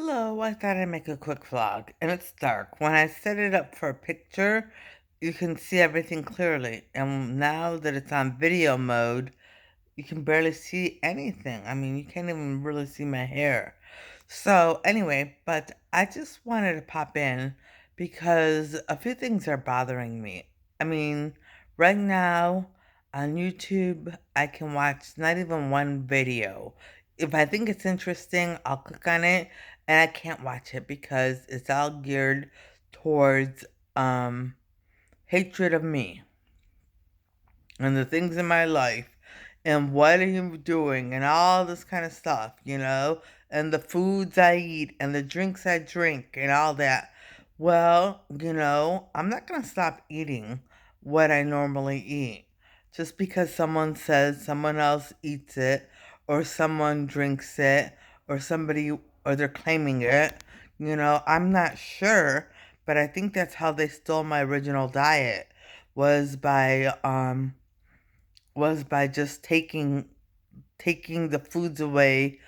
Hello, I thought I'd make a quick vlog, and it's dark. When I set it up for a picture, you can see everything clearly, and now that it's on video mode, you can barely see anything. I mean, you can't even really see my hair. So, anyway, but I just wanted to pop in because a few things are bothering me. I mean, right now on YouTube, I can watch not even one video. If I think it's interesting, I'll click on it, and I can't watch it because it's all geared towards hatred of me and the things in my life and what are you doing and all this kind of stuff, and the foods I eat and the drinks I drink and all that. Well, I'm not going to stop eating what I normally eat just because someone says someone else eats it or someone drinks it or or they're claiming it. I'm not sure, but I think that's how they stole my original diet was by just taking the foods away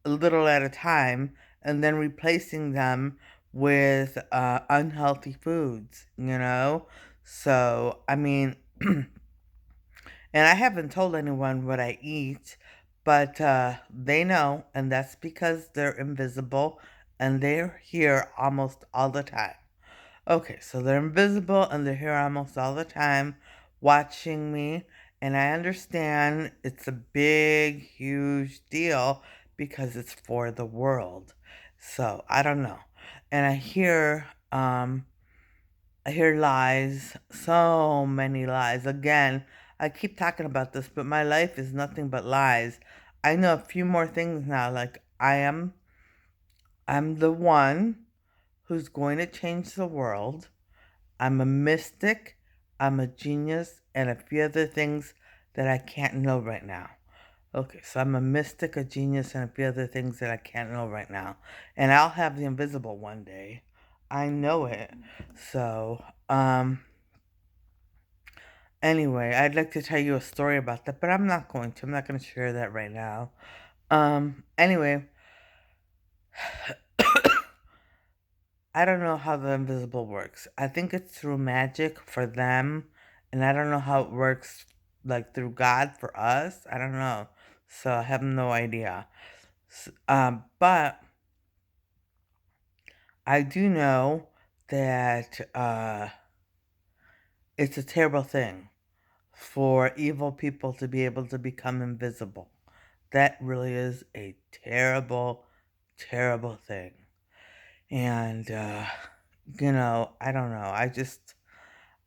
a little at a time and then replacing them with unhealthy foods. So, I mean, and I haven't told anyone what I eat, but they know, and that's because they're invisible and they're here almost all the time. Okay, so they're invisible and they're here almost all the time watching me. And I understand it's a big, huge deal because it's for the world. So I don't know. And I hear lies, so many lies. Again, I keep talking about this, but my life is nothing but lies. I know a few more things now, like I'm the one who's going to change the world. I'm a mystic, I'm a genius, and a few other things that I can't know right now. Okay, so I'm a mystic, a genius, and a few other things that I can't know right now. And I'll have the invisible one day. I know it. So, anyway, I'd like to tell you a story about that, but I'm not going to. I'm not going to share that right now. Anyway, I don't know how the invisible works. I think it's through magic for them, and I don't know how it works like through God for us. I don't know. So I have no idea. But I do know that it's a terrible thing for evil people to be able to become invisible. That really is a terrible, terrible thing. And, I don't know.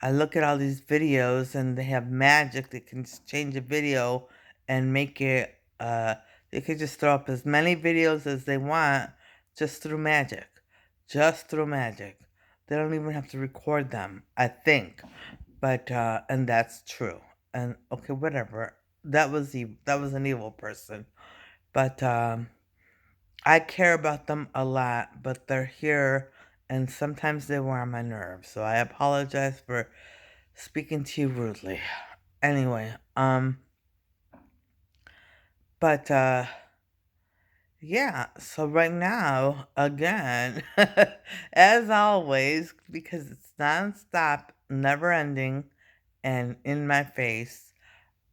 I look at all these videos and they have magic that can just change a video and make it, they could just throw up as many videos as they want just through magic. Just through magic. They don't even have to record them, I think. But, and that's true. And, okay, whatever. That was an evil person. But, I care about them a lot, but they're here and sometimes they wear on my nerves. So I apologize for speaking to you rudely. Anyway, but yeah, so right now, again, as always, because it's nonstop, never ending, and in my face,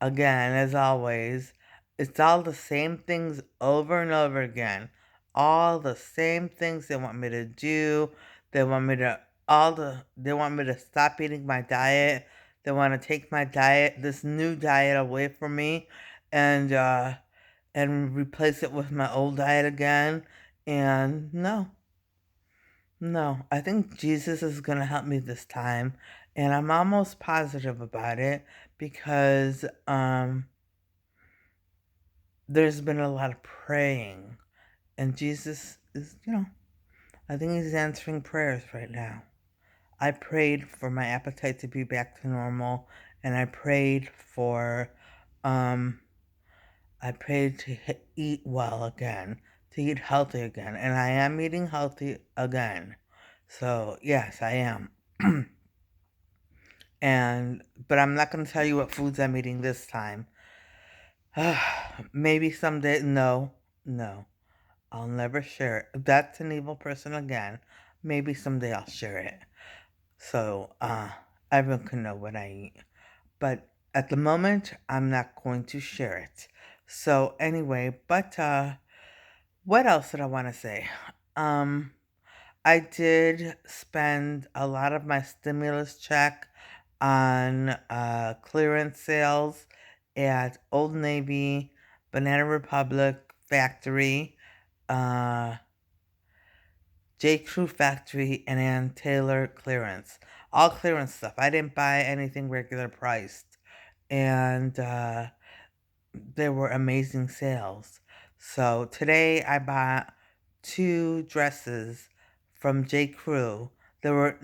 again, as always, it's all the same things over and over again. All the same things they want me to do. They want me to they want me to stop eating my diet. They want to take my diet, this new diet away from me and replace it with my old diet again. And no, no, I think Jesus is going to help me this time. And I'm almost positive about it because there's been a lot of praying. And Jesus is, I think he's answering prayers right now. I prayed for my appetite to be back to normal, and um, I prayed to eat well again, to eat healthy again, and I am eating healthy again. So yes, I am. But I'm not going to tell you what foods I'm eating this time. Maybe someday. No, no. I'll never share it. If that's an evil person again, maybe someday I'll share it. So, everyone can know what I eat. But at the moment, I'm not going to share it. So anyway, but what else did I want to say? Um, I did spend a lot of my stimulus check on clearance sales at Old Navy, Banana Republic Factory, uh, J. Crew Factory, and Ann Taylor clearance. All clearance stuff. I didn't buy anything regular priced. And there were amazing sales. So today I bought two dresses from J. Crew. They were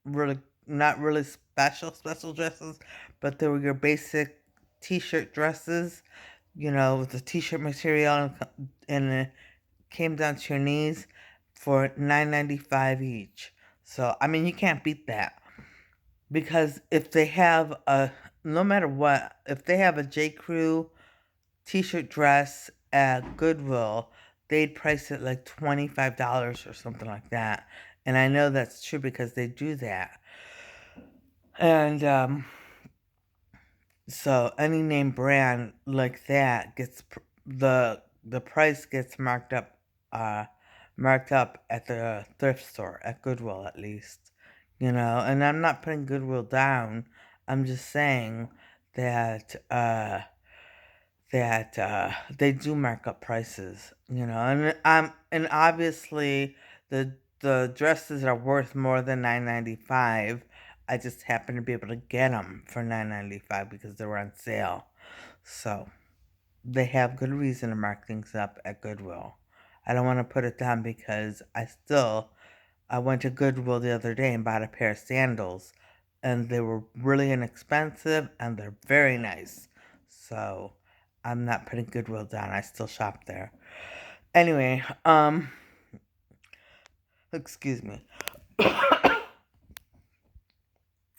really not really special dresses, but they were your basic t-shirt dresses, with the t-shirt material and it came down to your knees for $9.95 each. So I mean you can't beat that. Because if they have no matter what, if they have a J. Crew t-shirt dress at Goodwill, they'd price it like $25 or something like that. And I know that's true because they do that. And so any name brand like that gets the price gets marked up at the thrift store, at Goodwill at least. And I'm not putting Goodwill down. I'm just saying that they do mark up prices, and obviously the dresses are worth more than $9.95. I just happen to be able to get them for $9.95 because they were on sale. So they have good reason to mark things up at Goodwill. I don't want to put it down because I went to Goodwill the other day and bought a pair of sandals, and they were really inexpensive and they're very nice. So I'm not putting Goodwill down. I still shop there. Anyway, excuse me.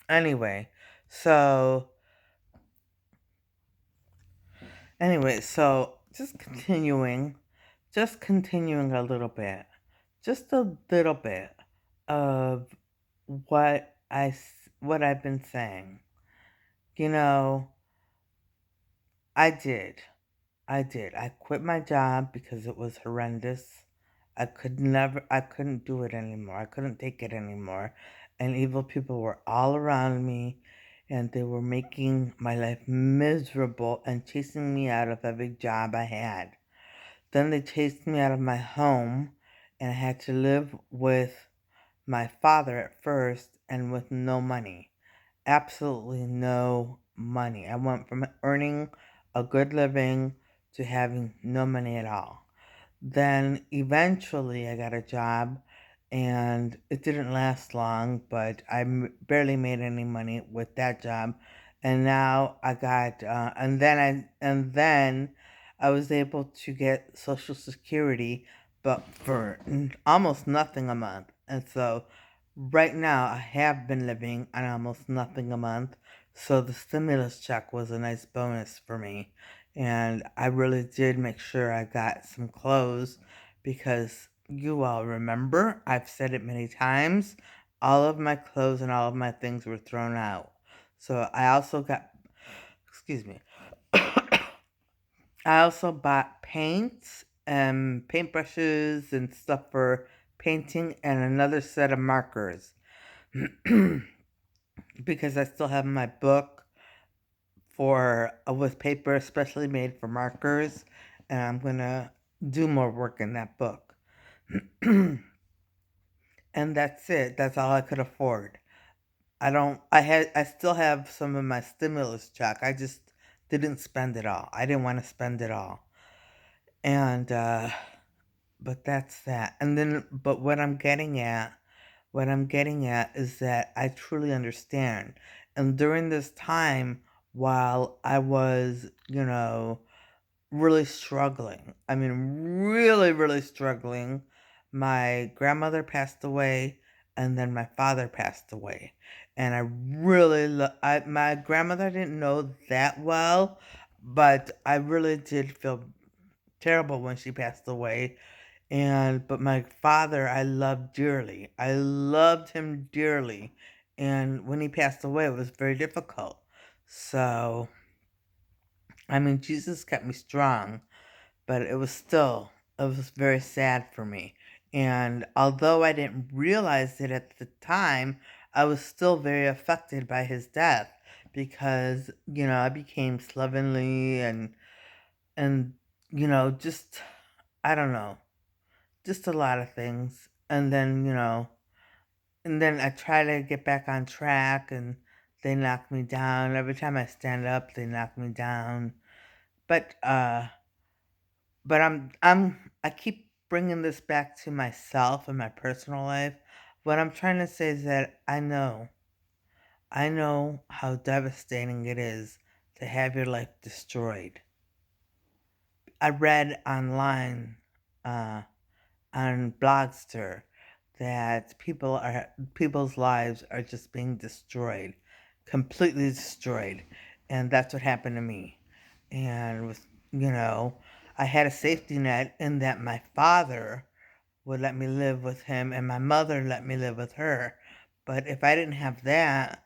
Anyway, so so just continuing a little bit, just a little bit of what I've been saying. You know, I did. I did. I quit my job because it was horrendous. I couldn't do it anymore. I couldn't take it anymore. And evil people were all around me and they were making my life miserable and chasing me out of every job I had. Then they chased me out of my home and I had to live with my father at first and with no money. Absolutely no money. I went from earning a good living to having no money at all. Then eventually I got a job and it didn't last long, but barely made any money with that job. And now I got, and then I was able to get Social Security, but for almost nothing a month. And so right now I have been living on almost nothing a month. So the stimulus check was a nice bonus for me. And I really did make sure I got some clothes because you all remember, I've said it many times, all of my clothes and all of my things were thrown out. So I also got, excuse me, I also bought paints and paintbrushes and stuff for painting and another set of markers because I still have my book for with paper especially made for markers, and I'm gonna do more work in that book. And that's it. That's all I could afford. I still have some of my stimulus check. I just didn't spend it all. I didn't want to spend it all. And but that's that. And then but what I'm getting at is that I truly understand. And during this time while I was, really struggling. I mean, really, really struggling. My grandmother passed away, and then my father passed away. And I really, my grandmother didn't know that well, but I really did feel terrible when she passed away. But my father I loved dearly. I loved him dearly. And when he passed away, it was very difficult. So, I mean, Jesus kept me strong, but it was very sad for me. And although I didn't realize it at the time, I was still very affected by his death because, I became slovenly and, just, I don't know, just a lot of things. And then I try to get back on track and they knock me down. Every time I stand up, they knock me down. But, I keep bringing this back to myself and my personal life. What I'm trying to say is that I know how devastating it is to have your life destroyed. I read online, uh, on Blogster, that people's lives are just being destroyed, completely destroyed, and that's what happened to me. And you know, I had a safety net in that my father would let me live with him and my mother let me live with her. But if I didn't have that,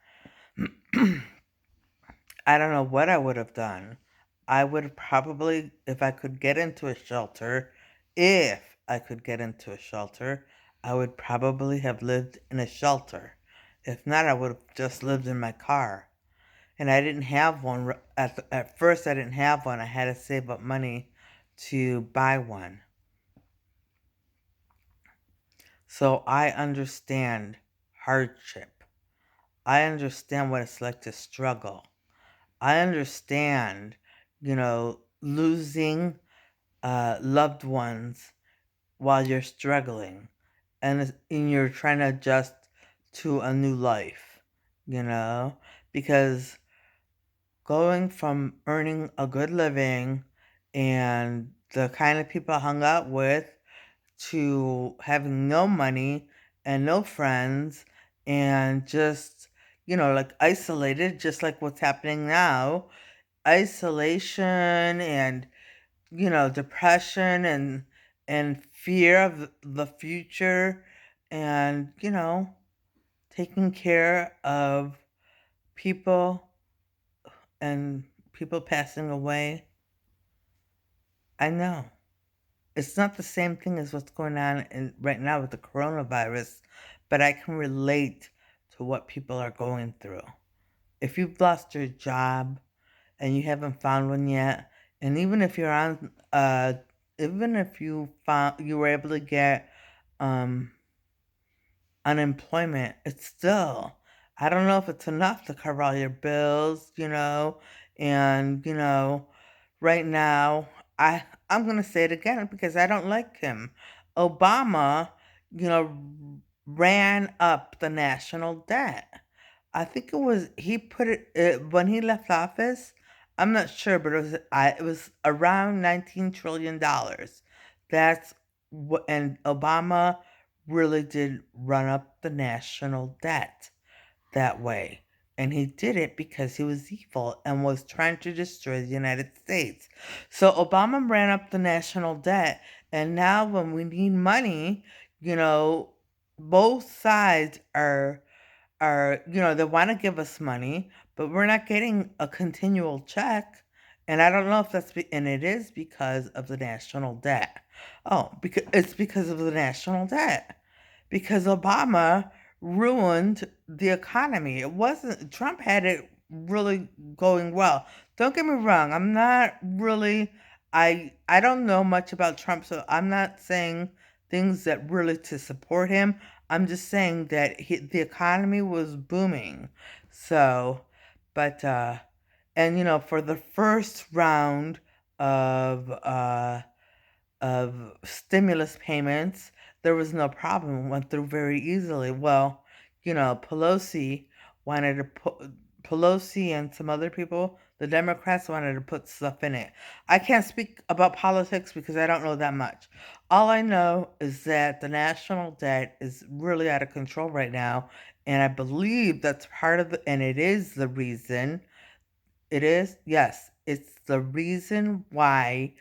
I don't know what I would have done. I would have probably, if I could get into a shelter, if I could get into a shelter, I would probably have lived in a shelter. If not, I would have just lived in my car. And I didn't have one. At first, I didn't have one. I had to save up money to buy one. So I understand hardship. I understand what it's like to struggle. I understand, losing loved ones while you're struggling and you're trying to adjust to a new life, because going from earning a good living and the kind of people I hung out with to having no money and no friends and just, like isolated, just like what's happening now. Isolation and, depression and fear of the future and, taking care of people and people passing away. I know. It's not the same thing as what's going on right now with the coronavirus, but I can relate to what people are going through. If you've lost your job and you haven't found one yet, and even if you were able to get um, unemployment, it's still, I don't know if it's enough to cover all your bills, and right now, I'm gonna say it again because I don't like him. Obama, you know, ran up the national debt. I think he put when he left office. I'm not sure, but it was around $19 trillion. That's what, and Obama really did run up the national debt that way. And he did it because he was evil and was trying to destroy the United States. So Obama ran up the national debt. And now, when we need money, you know, both sides they want to give us money, but we're not getting a continual check. And I don't know if and it is because of the national debt. Oh, because of the national debt. Because Obama ruined the economy. It wasn't, Trump had it really going well. Don't get me wrong, I'm not really, I don't know much about Trump, so I'm not saying things that really to support him. I'm just saying that the economy was booming. So, but, and for the first round of, stimulus payments, there was no problem. It went through very easily. Well, wanted to put Pelosi and some other people, the Democrats wanted to put stuff in it. I can't speak about politics because I don't know that much. All I know is that the national debt is really out of control right now, and I believe that's part of and it is the reason. It is, yes, it's the reason why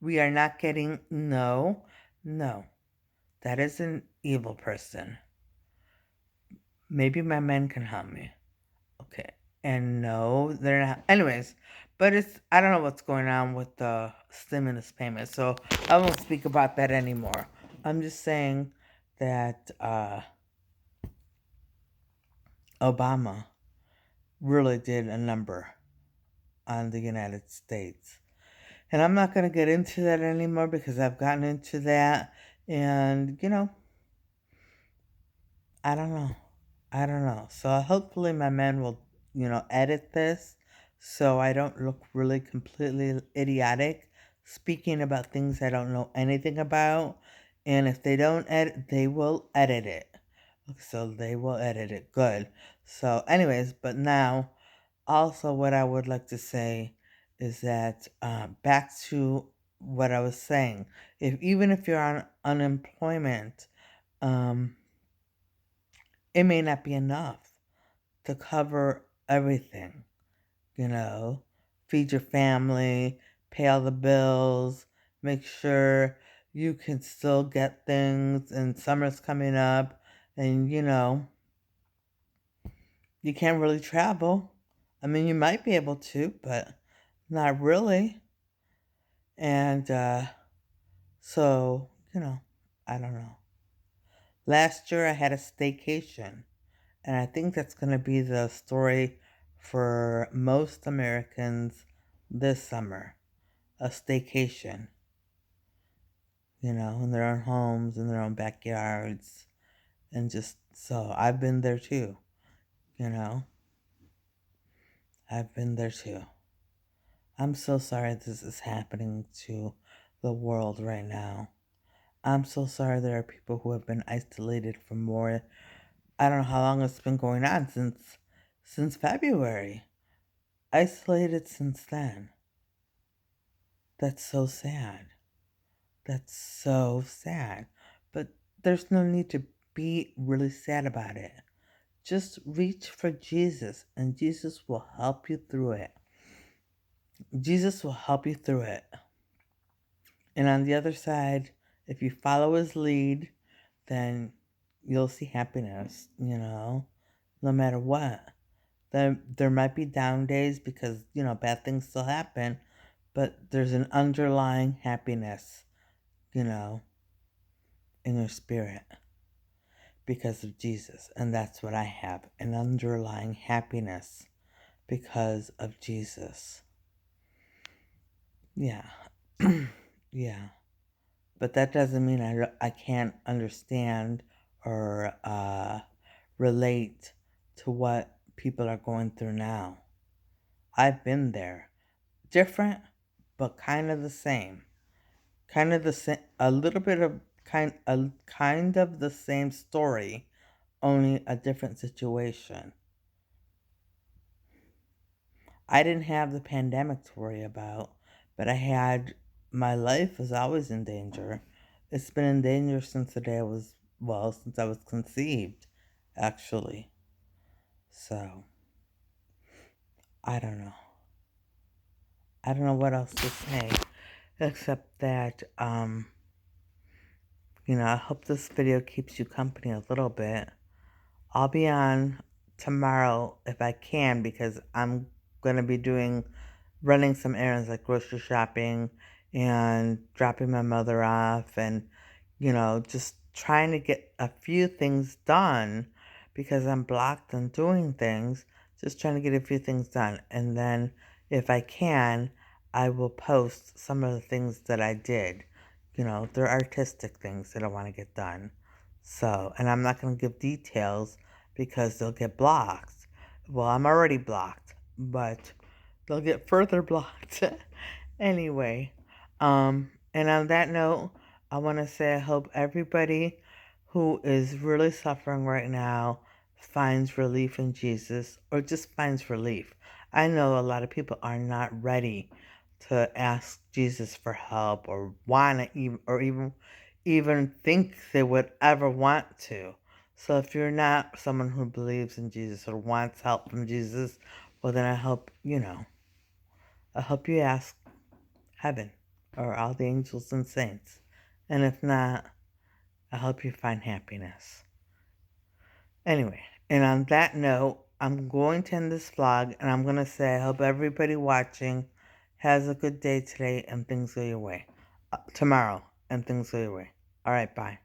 we are not getting, no. No, that is an evil person. Maybe my men can help me. Okay. And no, they're not. Anyways, but I don't know what's going on with the stimulus payment, so I won't speak about that anymore. I'm just saying that Obama really did a number on the United States. And I'm not going to get into that anymore because I've gotten into that. And, I don't know. I don't know. So hopefully my man will, edit this so I don't look really completely idiotic speaking about things I don't know anything about. And if they don't edit, they will edit it. So they will edit it. Good. So, anyways, but now, also, what I would like to say is that back to what I was saying, even if you're on unemployment, um, it may not be enough to cover everything, you know, feed your family, pay all the bills, make sure you can still get things, and summer's coming up, and you can't really travel. I mean, you might be able to, but not really. And so, I don't know. Last year I had a staycation, and I think that's going to be the story for most Americans this summer. A staycation, in their own homes, in their own backyards, and just so I've been there too, you know. I've been there too. I'm so sorry this is happening to the world right now. I'm so sorry there are people who have been isolated for more. I don't know how long it's been going on since February. Isolated since then. That's so sad. That's so sad. But there's no need to be really sad about it. Just reach for Jesus and Jesus will help you through it. Jesus will help you through it. And on the other side, if you follow his lead, then you'll see happiness, no matter what. There might be down days because, bad things still happen, but there's an underlying happiness, you know, in your spirit because of Jesus. And that's what I have, an underlying happiness because of Jesus. Yeah. Yeah. But that doesn't mean I can't understand or relate to what people are going through now. I've been there. Different, but kind of the same. Kind of the same, a little bit of kind of the same story, only a different situation. I didn't have the pandemic to worry about, but my life was always in danger. It's been in danger since the day since I was conceived, actually. So, I don't know. I don't know what else to say, except that, I hope this video keeps you company a little bit. I'll be on tomorrow if I can because I'm going to be running some errands like grocery shopping and dropping my mother off and, just trying to get a few things done because I'm blocked on doing things. Just trying to get a few things done. And then if I can, I will post some of the things that I did. They're artistic things that I want to get done. So, and I'm not going to give details because they'll get blocked. Well, I'm already blocked, but they'll get further blocked. Anyway, and on that note, I want to say I hope everybody who is really suffering right now finds relief in Jesus or just finds relief. I know a lot of people are not ready to ask Jesus for help or want to even think they would ever want to. So if you're not someone who believes in Jesus or wants help from Jesus, well then I hope you ask heaven or all the angels and saints And if not, I hope you find happiness. Anyway, and on that note, I'm going to end this vlog, and I'm going to say I hope everybody watching has a good day today and things go your way. Tomorrow, and things go your way. All right, bye.